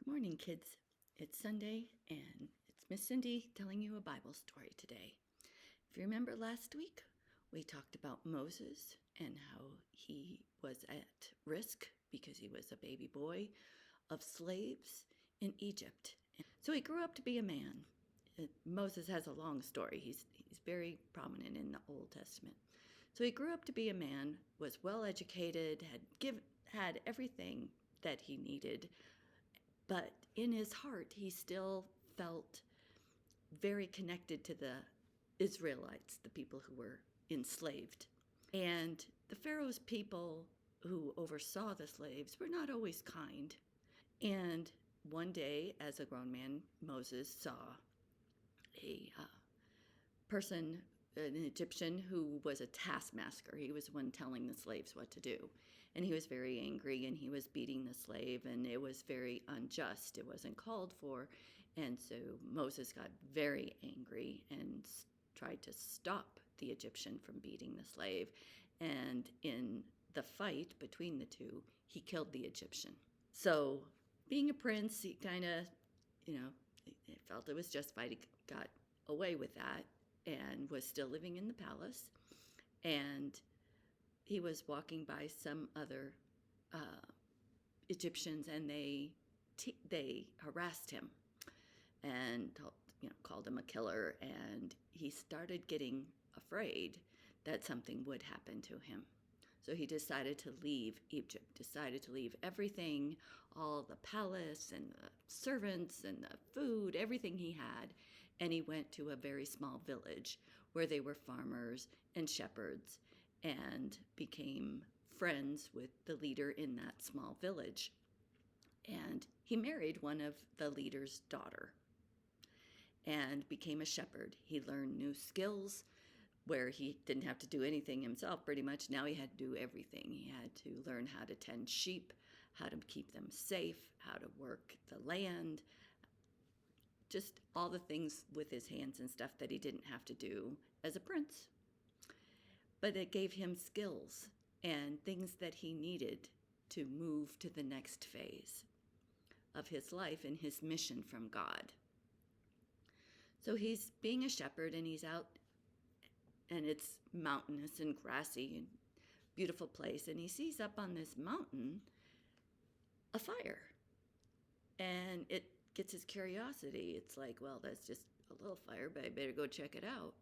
Good morning, kids. It's Sunday, and it's Miss Cindy telling you a Bible story today. If you remember last week, we talked about Moses and how he was at risk because he was a baby boy of slaves in Egypt. So he grew up to be a man. Moses has a long story. He's very prominent in the Old Testament. So he grew up to be a man, was well educated, had everything that he needed, but in his heart, he still felt very connected to the Israelites, the people who were enslaved. And the Pharaoh's people who oversaw the slaves were not always kind. And one day, as a grown man, Moses saw a person, an Egyptian, who was a taskmaster. He was the one telling the slaves what to do. And he was very angry, and he was beating the slave, and it was very unjust. It wasn't called for. And so Moses got very angry and tried to stop the Egyptian from beating the slave. And in the fight between the two, he killed the Egyptian. So being a prince, he kind of, felt it was justified. He got away with that and was still living in the palace. And he was walking by some other Egyptians, and they harassed him and called him a killer. And he started getting afraid that something would happen to him. So he decided to leave Egypt, decided to leave everything, all the palace and the servants and the food, everything he had. And he went to a very small village where they were farmers and shepherds, and became friends with the leader in that small village. And he married one of the leader's daughter and became a shepherd. He learned new skills where he didn't have to do anything himself pretty much. Now he had to do everything. He had to learn how to tend sheep, how to keep them safe, how to work the land, just all the things with his hands and stuff that he didn't have to do as a prince. But it gave him skills and things that he needed to move to the next phase of his life and his mission from God. So he's being a shepherd, and he's out, and it's mountainous and grassy and beautiful place. And he sees up on this mountain a fire, and it gets his curiosity. It's like, well, that's just a little fire, but I better go check it out.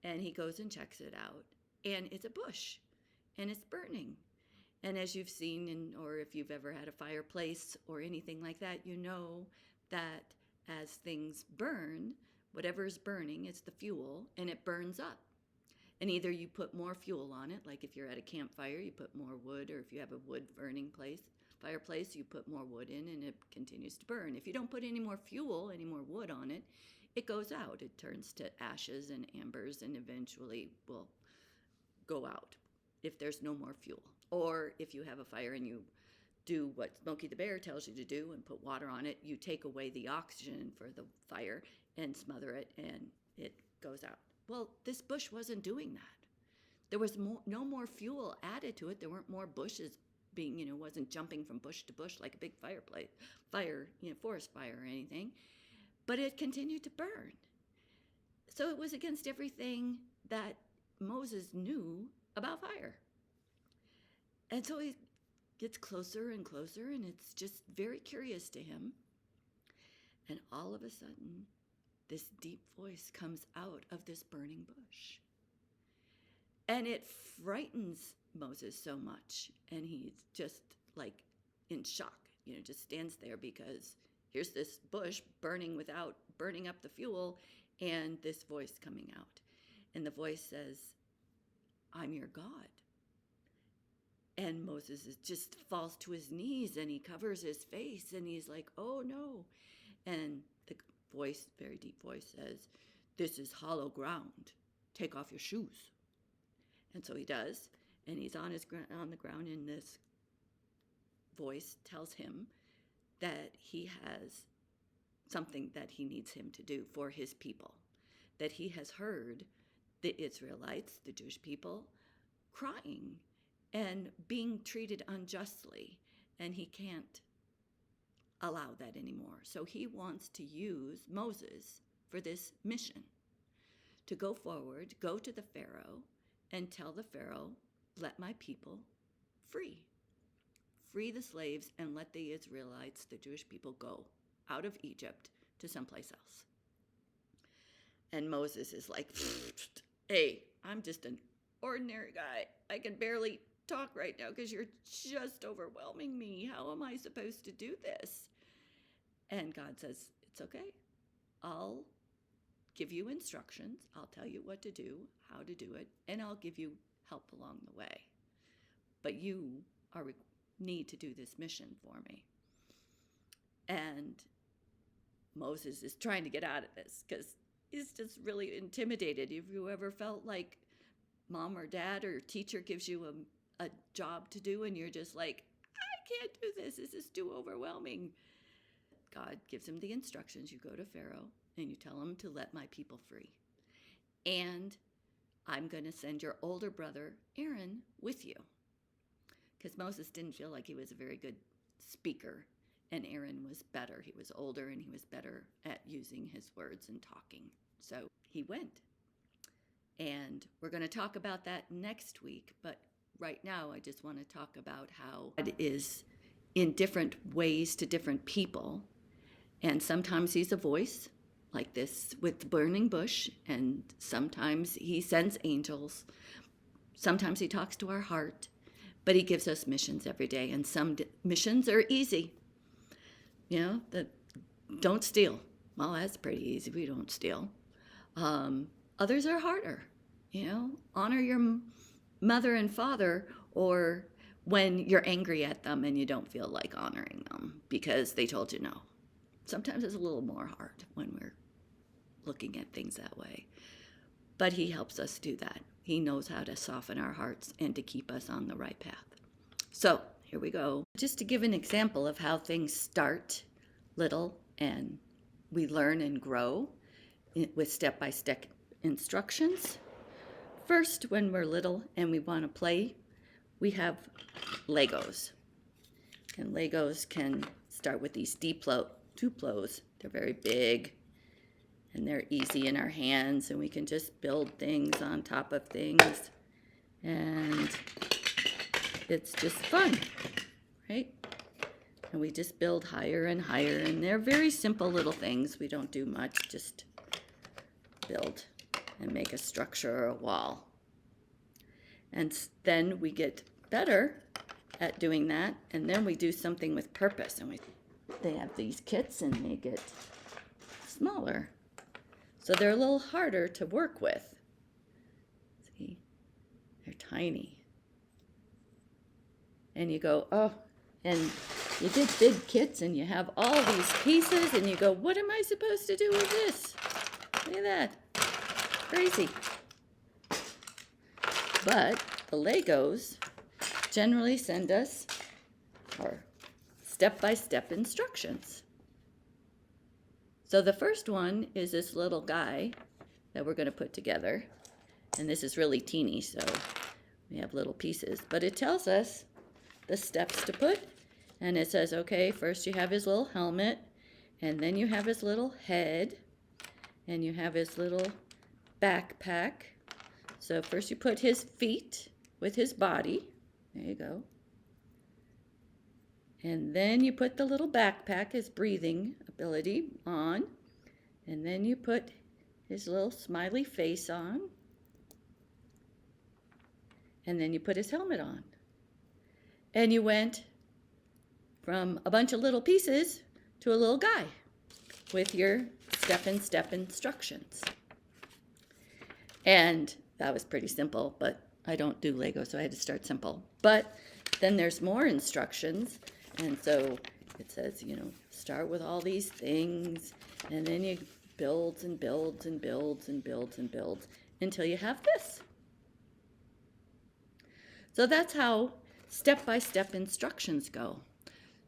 And he goes and checks it out, and it's a bush, and it's burning. And as you've seen, or if you've ever had a fireplace or anything like that, you know that as things burn, whatever is burning, it's the fuel, and it burns up. And either you put more fuel on it, like if you're at a campfire, you put more wood, or if you have a wood burning fireplace, you put more wood in, and it continues to burn. If you don't put any more fuel, any more wood on it, it goes out. It turns to ashes and embers, and eventually will go out if there's no more fuel. Or if you have a fire and you do what Smokey the Bear tells you to do and put water on it, you take away the oxygen for the fire and smother it, and it goes out. Well, this bush wasn't doing that. There was no more fuel added to it. There weren't more bushes being, wasn't jumping from bush to bush like a big forest fire or anything. But it continued to burn. So it was against everything that Moses knew about fire. And so he gets closer and closer, and it's just very curious to him. And all of a sudden, this deep voice comes out of this burning bush. And it frightens Moses so much. And he's just like in shock, just stands there, because here's this bush burning without burning up the fuel, and this voice coming out. And the voice says, "I'm your God." And Moses just falls to his knees, and he covers his face, and he's like, "Oh no." And the voice, very deep voice, says, "This is hollow ground. Take off your shoes." And so he does, and he's on the ground, and this voice tells him that he has something that he needs him to do for his people, that he has heard the Israelites, the Jewish people, crying and being treated unjustly, and he can't allow that anymore. So he wants to use Moses for this mission, to go forward, go to the Pharaoh, and tell the Pharaoh, let my people free. Free the slaves and let the Israelites, the Jewish people, go out of Egypt to someplace else. And Moses is like, hey, I'm just an ordinary guy. I can barely talk right now because you're just overwhelming me. How am I supposed to do this? And God says, it's okay. I'll give you instructions. I'll tell you what to do, how to do it, and I'll give you help along the way. But you need to do this mission for me. And Moses is trying to get out of this because he's just really intimidated. Have you ever felt like mom or dad or teacher gives you a job to do and you're just like, I can't do this. This is too overwhelming. God gives him the instructions. You go to Pharaoh and you tell him to let my people free. And I'm going to send your older brother, Aaron, with you. Because Moses didn't feel like he was a very good speaker, and Aaron was better. He was older and he was better at using his words and talking. So he went. And we're going to talk about that next week. But right now, I just want to talk about how God is in different ways to different people. And sometimes he's a voice, like this with the burning bush. And sometimes he sends angels. Sometimes he talks to our heart. But he gives us missions every day. And some missions are easy. You know, don't steal. Well, that's pretty easy. We don't steal. Others are harder. You know, honor your mother and father, or when you're angry at them and you don't feel like honoring them because they told you no. Sometimes it's a little more hard when we're looking at things that way. But he helps us do that. He knows how to soften our hearts and to keep us on the right path. So here we go. Just to give an example of how things start little and we learn and grow with step-by-step instructions. First, when we're little and we want to play, we have Legos. And Legos can start with these Duplos. They're very big and they're easy in our hands, and we can just build things on top of things. And it's just fun, right? And we just build higher and higher, and they're very simple little things. We don't do much, just build and make a structure or a wall. And then we get better at doing that, and then we do something with purpose. And they have these kits, and they get smaller. So they're a little harder to work with. See, they're tiny. And you go, oh, and you did big kits, and you have all these pieces, and you go, what am I supposed to do with this? Look at that. Crazy. But the Legos generally send us our step-by-step instructions. So the first one is this little guy that we're going to put together. And this is really teeny, so we have little pieces. But it tells us the steps to put. And it says, okay, first you have his little helmet, and then you have his little head, and you have his little backpack. So first you put his feet with his body. There you go. And then you put the little backpack, his breathing ability, on. And then you put his little smiley face on. And then you put his helmet on. And you went from a bunch of little pieces to a little guy with your step-in-step instructions. And that was pretty simple, but I don't do Lego, so I had to start simple. But then there's more instructions. And so it says, you know, start with all these things, and then you builds and builds and builds and builds and builds until you have this. So that's how step-by-step instructions go.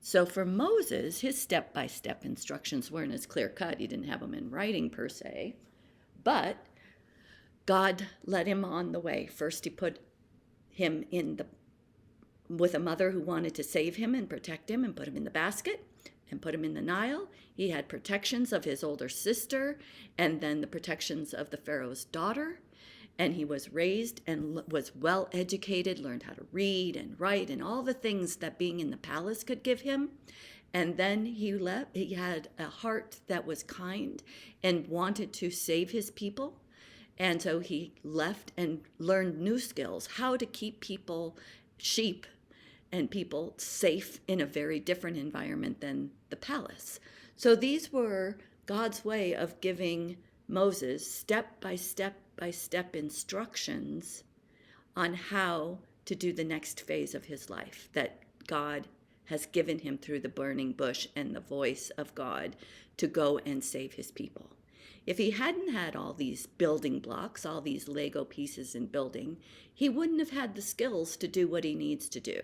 So for Moses, his step-by-step instructions weren't as clear-cut. He didn't have them in writing per se, but God led him on the way. First, he put him with a mother who wanted to save him and protect him and put him in the basket. and put him in the Nile. He had protections of his older sister and then the protections of the Pharaoh's daughter. And he was raised and was well educated, learned how to read and write and all the things that being in the palace could give him. And then he had a heart that was kind and wanted to save his people. And so he left and learned new skills, how to keep people, sheep and people, safe in a very different environment than the palace. So these were God's way of giving Moses step by step instructions on how to do the next phase of his life that God has given him through the burning bush and the voice of God to go and save his people. If he hadn't had all these building blocks, all these Lego pieces in building, he wouldn't have had the skills to do what he needs to do.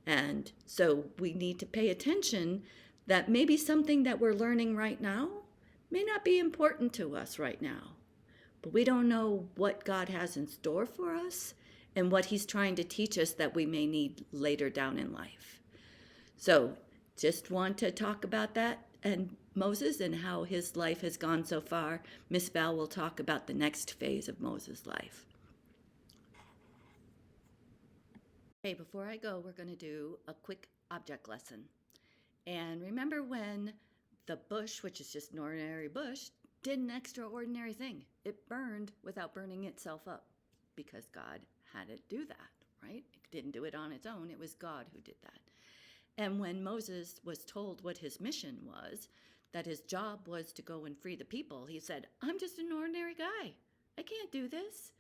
And so we need to pay attention that maybe something that we're learning right now may not be important to us right now, but we don't know what God has in store for us and what he's trying to teach us that we may need later down in life. So just want to talk about that and Moses and how his life has gone so far. Miss Val will talk about the next phase of Moses' life. Hey, before I go, we're going to do a quick object lesson. And remember when the bush, which is just an ordinary bush, did an extraordinary thing. It burned without burning itself up because God had it do that, right? It didn't do it on its own. It was God who did that. And when Moses was told what his mission was, that his job was to go and free the people, he said, I'm just an ordinary guy. I can't do this.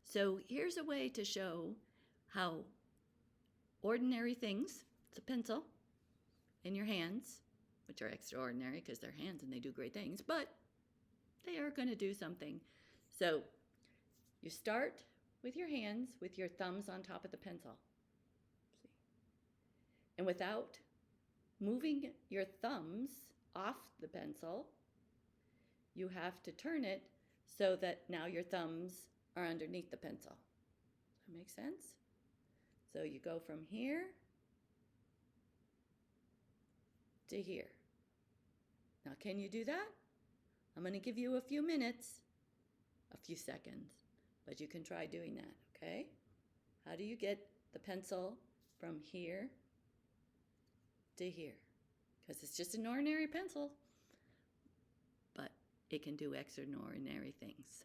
So here's a way to show how ordinary things, it's a pencil in your hands, which are extraordinary because they're hands and they do great things, but they are going to do something. So you start with your hands, with your thumbs on top of the pencil. And without moving your thumbs off the pencil, you have to turn it so that now your thumbs are underneath the pencil. Does that make sense? So you go from here to here. Now, can you do that? I'm going to give you a few minutes, a few seconds, but you can try doing that, okay? How do you get the pencil from here to here? Because it's just an ordinary pencil, but it can do extraordinary things.